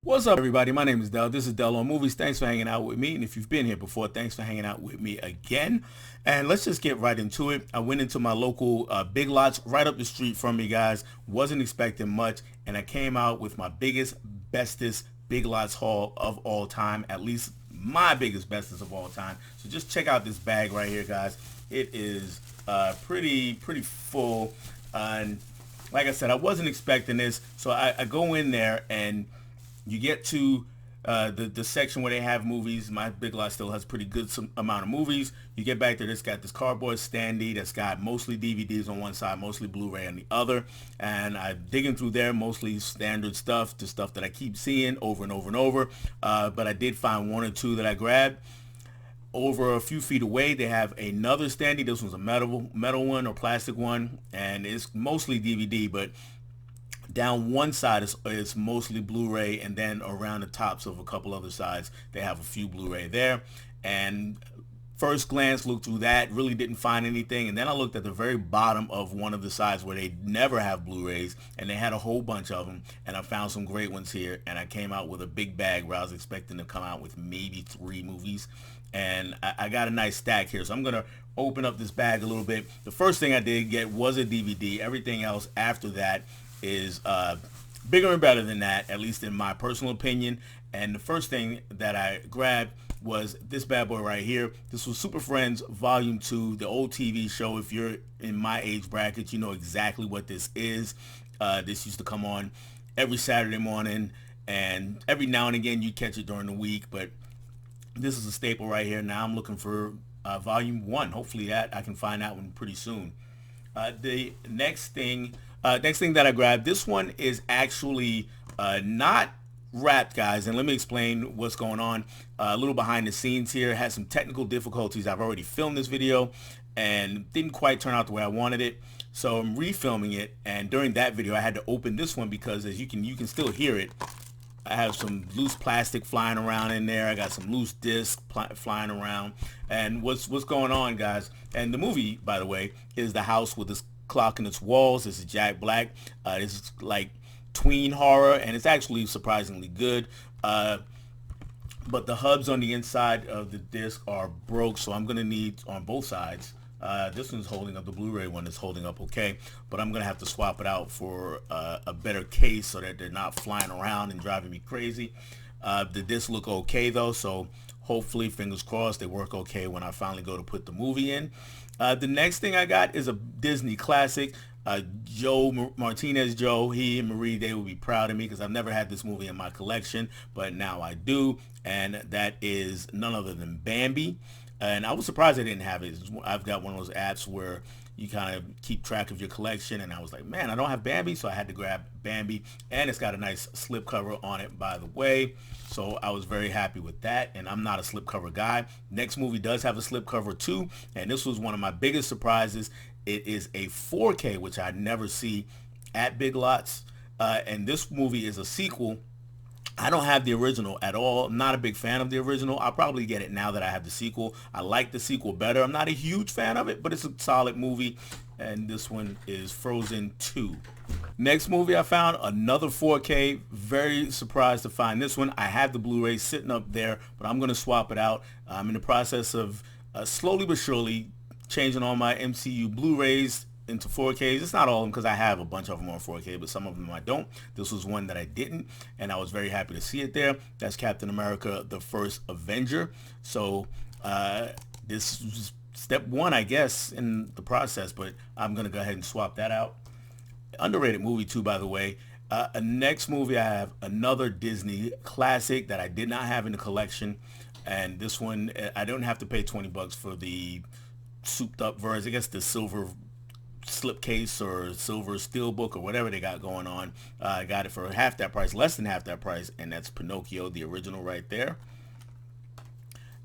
What's up, everybody? My name is Del. This is Del on Movies. Thanks for hanging out with me. And if you've been here before, thanks for hanging out with me again. And let's just get right into it. I went into my local Big Lots right up the street from me, guys. Wasn't expecting much. And I came out with my biggest, bestest Big Lots haul of all time. At least my biggest, bestest of all time. So just check out this bag right here, guys. It is pretty full. And like I said, I wasn't expecting this. So I go in there and you get to the section where they have movies. My Big Lot still has pretty good amount of movies. You get back there, it's got this cardboard standee that's got mostly DVDs on one side, mostly Blu-ray on the other. And I'm digging through there, mostly standard stuff, the stuff that I keep seeing over and over and over. But I did find one or two that I grabbed. Over a few feet away, they have another standee. This one's a metal one or plastic one, and it's mostly DVD, but down one side is mostly Blu-ray, and then around the tops of a couple other sides they have a few Blu-ray there. And first glance, looked through that, really didn't find anything. And then I looked at the very bottom of one of the sides where they never have Blu-rays, and they had a whole bunch of them, and I found some great ones here. And I came out with a big bag where I was expecting to come out with maybe 3 movies, and I got a nice stack here. So I'm gonna open up this bag a little bit. The first thing I did get was a DVD. Everything else after that is bigger and better than that, at least in my personal opinion. And the first thing that I grabbed was this bad boy right here. This was Super Friends Volume 2, the old TV show. If you're in my age bracket, you know exactly what this is. This used to come on every Saturday morning, and every now and again you catch it during the week, but this is a staple right here. Now I'm looking for Volume 1. Hopefully that I can find that one pretty soon. The next thing that I grabbed, this one is actually not wrapped, guys, and let me explain what's going on. A little behind the scenes here. Had some technical difficulties. I've already filmed this video and didn't quite turn out the way I wanted it, so I'm refilming it. And during that video I had to open this one because, as you can still hear it. I have some loose plastic flying around in there. I got some loose discs flying around. And what's going on, guys? And the movie, by the way, is The House with This Clock in Its Walls. This is Jack Black. This is like tween horror, and it's actually surprisingly good. But the hubs on the inside of the disc are broke, so I'm gonna need on both sides. This one's holding up, the Blu-ray one is holding up okay, but I'm gonna have to swap it out for a better case so that they're not flying around and driving me crazy. The discs look okay though, so hopefully, fingers crossed, they work okay when I finally go to put the movie in. The next thing I got is a Disney classic. Joe Martinez, he and Marie, they will be proud of me because I've never had this movie in my collection, but now I do, and that is none other than Bambi. And I was surprised I didn't have it. I've got one of those apps where you kind of keep track of your collection, and I was like, man, I don't have Bambi, so I had to grab Bambi. And it's got a nice slipcover on it, by the way, so I was very happy with that. And I'm not a slipcover guy. Next movie does have a slipcover too, and this was one of my biggest surprises. It is a 4K, which I never see at Big Lots, and this movie is a sequel. I don't have the original at all. I'm not a big fan of the original. I'll probably get it now that I have the sequel. I like the sequel better. I'm not a huge fan of it, but it's a solid movie. And this one is Frozen 2. Next movie I found, another 4K. Very surprised to find this one. I have the Blu-ray sitting up there, but I'm going to swap it out. I'm in the process of slowly but surely changing all my MCU Blu-rays into 4Ks. It's not all of them because I have a bunch of them on 4K, but some of them I don't. This was one that I didn't, and I was very happy to see it there. That's Captain America, the First Avenger. So this is step one, I guess, in the process, but I'm going to go ahead and swap that out. Underrated movie too, by the way. Next movie, I have another Disney classic that I did not have in the collection, and this one, I don't have to pay $20 for the souped up version. I guess the silver slipcase or silver steelbook or whatever they got going on. I got it for half that price, less than half that price, and that's Pinocchio, the original right there.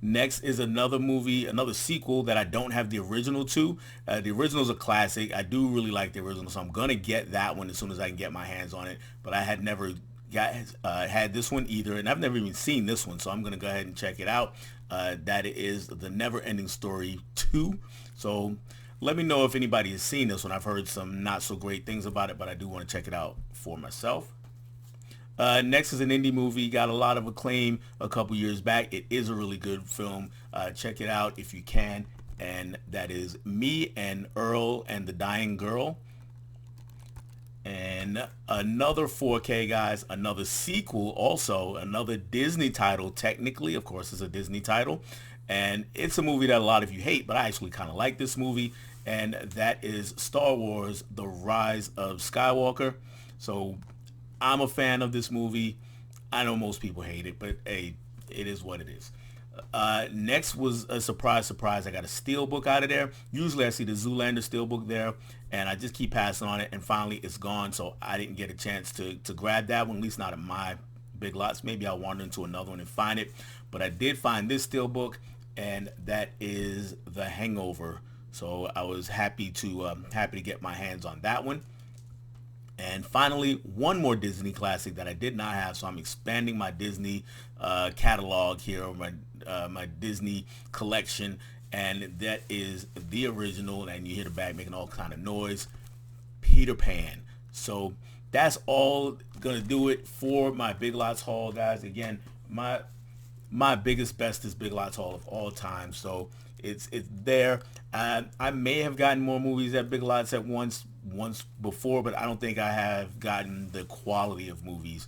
Next is another movie, another sequel that I don't have the original to. The original is a classic. I do really like the original, so I'm going to get that one as soon as I can get my hands on it, but I had never had this one either, and I've never even seen this one, so I'm going to go ahead and check it out. That is The Never Ending Story 2. So let me know if anybody has seen this one. I've heard some not so great things about it, but I do want to check it out for myself. Next is an indie movie, got a lot of acclaim a couple years back. It is a really good film. Check it out if you can. And that is Me and Earl and the Dying Girl. And another 4K, guys, another sequel, also another Disney title. Technically, of course, it's a Disney title, and it's a movie that a lot of you hate, but I actually kind of like this movie, and that is Star Wars: The Rise of Skywalker. So I'm a fan of this movie. I know most people hate it, but hey, it is what it is. Next was a surprise, surprise. I got a steelbook out of there. Usually I see the Zoolander steelbook there, and I just keep passing on it, and finally it's gone, so I didn't get a chance to grab that one, at least not at my Big Lots. Maybe I'll wander into another one and find it, but I did find this steelbook, and that is The Hangover. So I was happy to get my hands on that one. And finally, one more Disney classic that I did not have, so I'm expanding my Disney catalog here, or my Disney collection, and that is the original, and you hear the bag making all kind of noise, Peter Pan. So that's all gonna do it for my Big Lots haul, guys. Again, my biggest, bestest Big Lots haul of all time. So it's there. I may have gotten more movies at Big Lots at once before, but I don't think I have gotten the quality of movies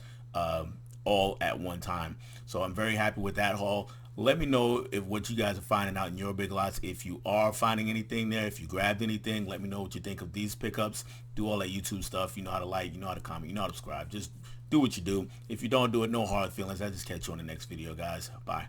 all at one time. So I'm very happy with that haul. Let me know if what you guys are finding out in your Big Lots. If you are finding anything there, if you grabbed anything, let me know what you think of these pickups. Do all that YouTube stuff. You know how to like, you know how to comment, you know how to subscribe. Just do what you do. If you don't do it, no hard feelings. I'll just catch you on the next video, guys. Bye.